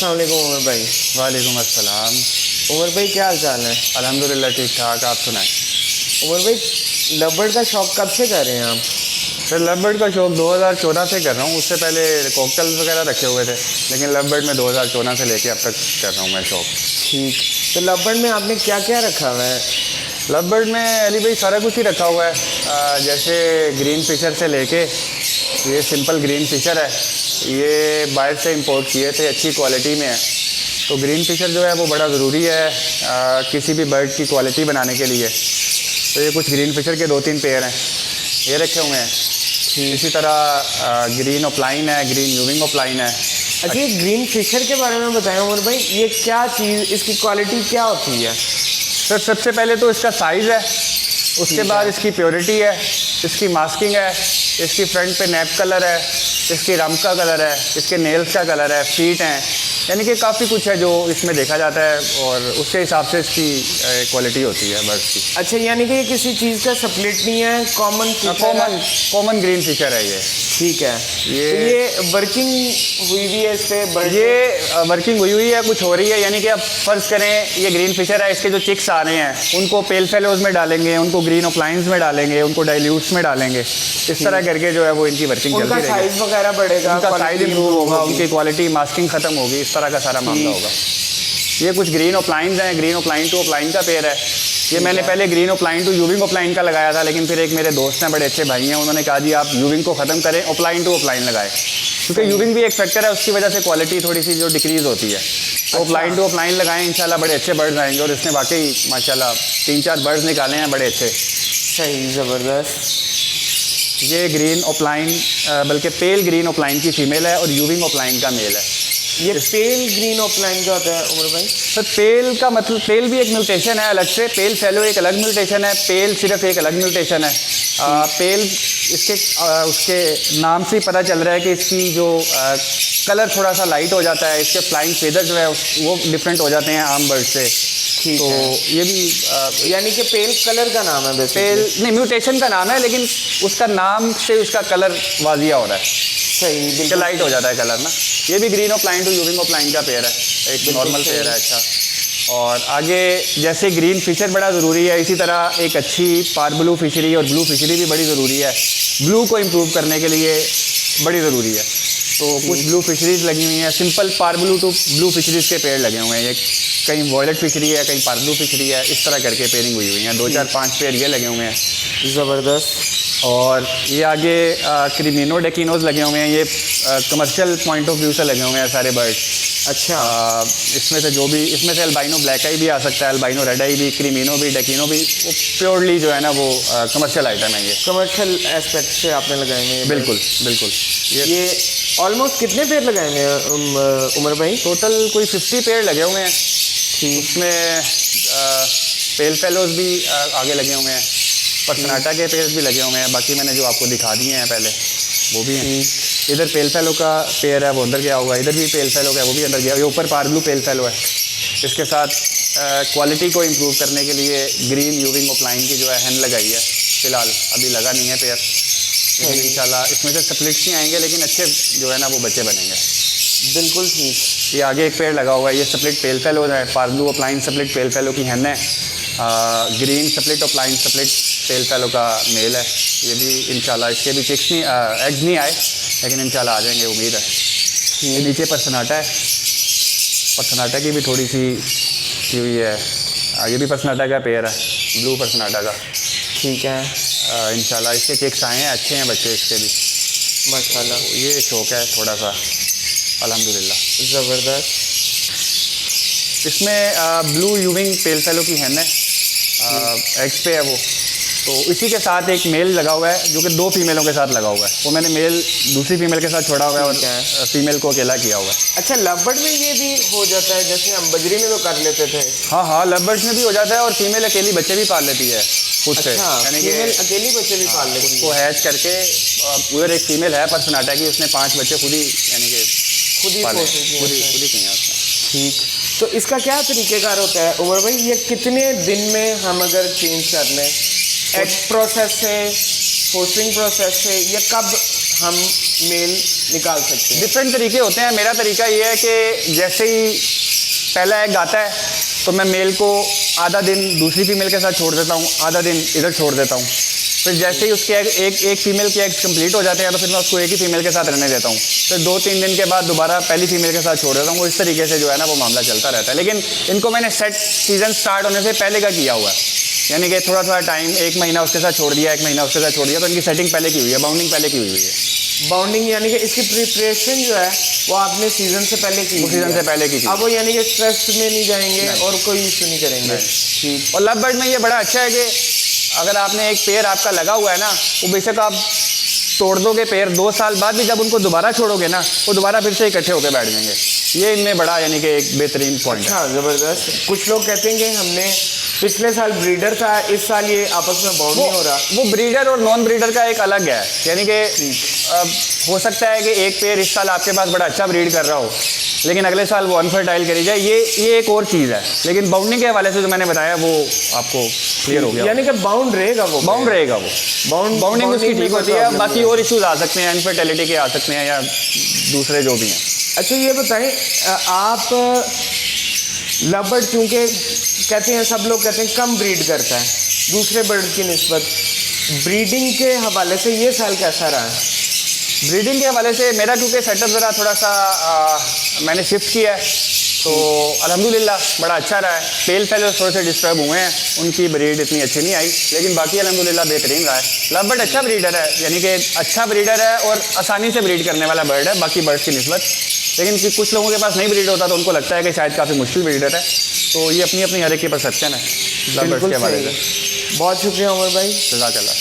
अस्सलाम वालेकुम उमर भाई। वालेकुम अस्सलाम। उमर भाई क्या हाल चाल है? अल्हम्दुलिल्लाह ठीक ठाक। आप सुनाएं। उमर भाई लबड़ का शौक कब से कर रहे हैं आप? सर लव का शौक़ 2014 से कर रहा हूँ। उससे पहले कॉकटेल्स वगैरह रखे हुए थे, लेकिन लव में 2014 से लेके अब तक कर रहा हूँ मैं शौक़। ठीक। तो लबड़ में आपने क्या क्या रखा हुआ है? लव में अली भाई सारा कुछ ही रखा हुआ है। जैसे ग्रीन फिशर से लेके ये सिंपल ग्रीन फिशर है, ये बाहर से इंपोर्ट किए थे, अच्छी क्वालिटी में है। तो ग्रीन फिशर जो है वो बड़ा ज़रूरी है किसी भी बर्ड की क्वालिटी बनाने के लिए। तो ये कुछ ग्रीन फिशर के 2-3 पेयर हैं, ये रखे हुए हैं। इसी तरह ग्रीन ओपलाइन है, ग्रीन यूविंग ओपलाइन है। अच्छा, ये ग्रीन फिशर के बारे में बताएं उमर भाई, ये क्या चीज़, इसकी क्वालिटी क्या होती है? सर सबसे पहले तो इसका साइज़ है, उसके बाद इसकी प्योरिटी है, इसकी मास्किंग है, इसकी फ्रंट पे नैप कलर है, इसकी रम का कलर है, इसके नेल्स का कलर है, फीट हैं, यानी कि काफ़ी कुछ है जो इसमें देखा जाता है और उसके हिसाब से इसकी क्वालिटी होती है बर्ड्स की। अच्छा, यानी कि ये किसी चीज़ का स्प्लिट नहीं है, कॉमन ग्रीन फिशर है ये। ठीक है। ये वर्किंग हुई हुई है इस पर? ये वर्किंग हुई है, कुछ हो रही है। यानी कि अब फ़र्ज़ करें ये ग्रीन फिशर है, इसके जो चिक्स आ रहे हैं उनको पेल फेलोज में डालेंगे, उनको ग्रीन ओपलाइंस में डालेंगे, उनको डाइल्यूट्स में डालेंगे। इस तरह करके जो है वो इनकी वर्किंग चलती रहेगी। साइज़ वगैरह बढ़ेगा, उनका साइज़ इंप्रूव होगा, उनकी क्वालिटी मास्किंग ख़त्म होगी, इस तरह का सारा मामला होगा। ये कुछ ग्रीन ओपलाइंस हैं, ग्रीन ओपलाइन टू ओपलाइन का पेयर है। ये मैंने पहले green opaline to euwing opaline का लगाया था, लेकिन फिर एक मेरे दोस्त हैं, बड़े अच्छे भाई हैं, उन्होंने कहा जी आप यूविंग को ख़त्म करें, ओपलाइन टू ओपलाइन लगाएं, क्योंकि यूविंग भी एक फैक्टर है, उसकी वजह से क्वालिटी थोड़ी सी जो डिक्रीज़ होती है। तो ओपलाइन टू ओपलाइन लगाएं, इंशाल्लाह बड़े अच्छे बर्ड्स आएंगे। और इसने वाकई माशाल्लाह 3-4 बर्ड्स निकाले हैं बड़े अच्छे। सही, ज़बरदस्त। ये ग्रीन ओपलाइन बल्कि पेल ग्रीन ओपलाइन की फ़ीमेल है और यूविंग ओपलाइन का मेल है। ये पेल ग्रीन ओपलाइन क्या होता है उमर भाई? सर पेल का मतलब, पेल भी एक म्यूटेशन है अलग से, पेल फेलो एक अलग म्यूटेशन है, पेल सिर्फ एक अलग म्यूटेशन है। पेल इसके उसके नाम से ही पता चल रहा है कि इसकी जो कलर थोड़ा सा लाइट हो जाता है, इसके फ्लाइंग फेदर जो है वो डिफरेंट हो जाते हैं आम बर्ड से। तो ये भी यानी कि पेल कलर का नाम है? पेल नहीं, म्यूटेशन का नाम है, लेकिन उसका नाम से उसका कलर वाजिया हो रहा है। सही, बिल्कुल लाइट हो जाता है कलर ना। ये भी green opaline to euwing opaline का पेयर है, एक नॉर्मल पेयर है। अच्छा, और आगे जैसे ग्रीन फिशर बड़ा ज़रूरी है, इसी तरह एक अच्छी पार ब्लू फिशरी और ब्लू फिशरी भी बड़ी ज़रूरी है, ब्लू को इम्प्रूव करने के लिए बड़ी ज़रूरी है। तो कुछ ब्लू फिशरीज़ लगी हुई हैं, simple pair blue to blue fischers के पेड़ लगे हुए हैं। ये कहीं वॉयलेट फिशरी है, कहीं पार ब्लू फिशरी है, इस तरह करके पेयरिंग हुई हुई हैं। 2-4-5 पेड़ ये लगे हुए हैं, ज़बरदस्त। और ये आगे क्रीमिनो डेकिनोज लगे हुए हैं। ये कमर्शियल पॉइंट ऑफ व्यू से लगे हुए हैं सारे बर्ड। अच्छा, इसमें से जो भी, इसमें से अल्बाइनो ब्लैक आई भी आ सकता है, अल्बाइनो रेड आई भी, क्रीमिनो भी, डेकिनो भी, वो प्योरली जो है ना वो कमर्शियल आइटम है। ये कमर्शियल एस्पेक्ट से आपने लगाए हुए हैं? बिल्कुल बिल्कुल। ये ऑलमोस्ट कितने पेड़ लगाए हुए हैं उमर भाई? टोटल कोई 50 पेड़ लगे हुए हैं। उसमें पेल फेलोज भी आगे लगे हुए हैं, पर्सनाटा के पेड़ भी लगे हुए हैं। बाकी मैंने जो आपको दिखा दिए हैं पहले वो भी हैं। इधर पेल फेलो का पेड़ है, वो अंदर गया हुआ है। इधर भी पेल फेलो का है, वो भी अंदर गया। ये ऊपर पार ब्लू पेल फेलो है। इसके साथ क्वालिटी को इम्प्रूव करने के लिए ग्रीन यूविंग ओपलाइन की जो है हैंड लगाई है। फ़िलहाल अभी लगा नहीं है पेयर, लेकिन इंशाल्लाह इसमें से स्प्लिट्स ही आएंगे, लेकिन अच्छे जो है ना वो बच्चे बनेंगे। बिल्कुल ठीक। ये आगे एक पेड़ लगा हुआ है, ये स्प्लिट पेल फेलो है, पार blue opaline split pale fallow की हैन है। Green split opaline split pale fallow का मेल है। ये भी इंशाल्लाह, इसके भी चिक्स नहीं, एग्स नहीं आए, लेकिन इंशाल्लाह आ जाएंगे, उम्मीद है। ये नीचे पर्सनाटा है, पर्सनाटा की भी थोड़ी सी की हुई है। ये भी पर्सनाटा का पेयर है, ब्लू पर्सनाटा का। ठीक है। इंशाल्लाह इसके चिक्स आए हैं, अच्छे हैं बच्चे इसके भी माशाल्लाह। तो ये शौक़ है थोड़ा सा, अल्हम्दुलिल्लाह। ज़बरदस्त। इसमें ब्लू यूविंग पेल फेलो की हैन है, एग्स पे है वो। तो इसी के साथ एक मेल लगा हुआ है जो कि 2 फीमेलों के साथ लगा हुआ है। वो मैंने मेल दूसरी फीमेल के साथ छोड़ा हुआ है और फीमेल को अकेला किया हुआ है। अच्छा, लवबर्ड में ये भी हो जाता है जैसे हम बजरी में तो कर लेते थे? हाँ, लवबर्ड्स में भी हो जाता है, और फीमेल अकेली बच्चे भी पाल लेती है खुद से। यानी कि अकेली बच्चे भी पाल लेती है? उसको हैच करके, उधर एक फीमेल है पर्सनाटा की, उसने 5 बच्चे खुद ही, यानी कि खुद ही किए हैं उसने। ठीक। तो इसका क्या तरीक़ेकार होता है उमर भाई? ये कितने दिन में हम अगर चेंज कर लें, एग प्रोसेस से फोस्टरिंग प्रोसेस से, या कब हम मेल निकाल सकते हैं? डिफरेंट तरीके होते हैं। मेरा तरीका ये है कि जैसे ही पहला एग आता है तो मैं मेल को आधा दिन दूसरी फीमेल के साथ छोड़ देता हूँ, आधा दिन इधर छोड़ देता हूँ। फिर जैसे ही उसके एक फीमेल के एग्स कंप्लीट हो जाते हैं तो फिर मैं उसको एक ही फीमेल के साथ रहने देता हूँ। फिर 2-3 दिन के बाद दोबारा पहली फीमेल के साथ छोड़ देता हूँ। वो इस तरीके से जो है ना वो मामला चलता रहता है। लेकिन इनको मैंने सेट सीज़न स्टार्ट होने से पहले का किया हुआ है, यानी कि थोड़ा थोड़ा टाइम, 1 महीना उसके साथ छोड़ दिया, 1 महीना उसके साथ छोड़ दिया, तो इनकी सेटिंग पहले की हुई है, बाउंडिंग पहले की हुई है। बाउंडिंग यानी कि इसकी प्रिपरेशन जो है वो आपने सीजन से पहले की? सीजन से पहले की थी। अब वो यानी कि स्ट्रेस में नहीं जाएंगे और कोई इशू नहीं करेंगे। ठीक। और लव बर्ड में ये बड़ा अच्छा है कि अगर आपने एक पेयर आपका लगा हुआ है ना, वो बेशक आप तोड़ दोगे पेयर, 2 साल बाद भी जब उनको दोबारा छोड़ोगे ना, वो दोबारा फिर से इकट्ठे होकर बैठ जाएंगे। ये इनमें बड़ा यानी कि एक बेहतरीन पॉइंट है। हाँ, ज़बरदस्त। कुछ लोग कहते हैं कि हमने पिछले साल ब्रीडर था, इस साल ये आपस में बाउंड नहीं हो रहा। वो ब्रीडर और नॉन ब्रीडर का एक अलग है, यानी कि हो सकता है कि एक पेयर इस साल आपके पास बड़ा अच्छा ब्रीड कर रहा हो, लेकिन अगले साल वो अनफर्टाइल करी जाए, ये एक और चीज़ है। लेकिन बाउंडिंग के हवाले से जो मैंने बताया वो आपको क्लियर हो गया। यानी कि बाउंड रहेगा वो? बाउंड रहेगा वो। बाउंडिंग उसकी ठीक होती है। बाकी और इश्यूज आ सकते हैं, इनफर्टिलिटी के आ सकते हैं या दूसरे जो भी हैं। अच्छा, ये बताएं, आप लव बर्ड चूँकि कहते हैं, सब लोग कहते हैं कम ब्रीड करता है दूसरे बर्ड की निस्बत, ब्रीडिंग के हवाले से ये साल कैसा रहा है? ब्रीडिंग के हवाले से मेरा क्योंकि सेटअप ज़रा थोड़ा सा मैंने शिफ्ट किया है, तो अल्हम्दुलिल्लाह बड़ा अच्छा रहा है। पेल फेलो थोड़े से डिस्टर्ब हुए हैं, उनकी ब्रीड इतनी अच्छी नहीं आई, लेकिन बाकी अल्हम्दुलिल्लाह बेहतरीन रहा है। लव बर्ड अच्छा ब्रीडर है, यानी कि अच्छा ब्रीडर है और आसानी से ब्रीड करने वाला बर्ड है बाकी बर्ड्स की निस्बत। लेकिन कुछ लोगों के पास नहीं ब्रीड होता तो उनको लगता है कि शायद काफ़ी मुश्किल ब्रीडर है। तो ये अपनी अपनी हर एक की परसेप्शन है लव बर्ड्स के हवाले से। बहुत शुक्रिया उमर भाई। जज़ाकल्लाह।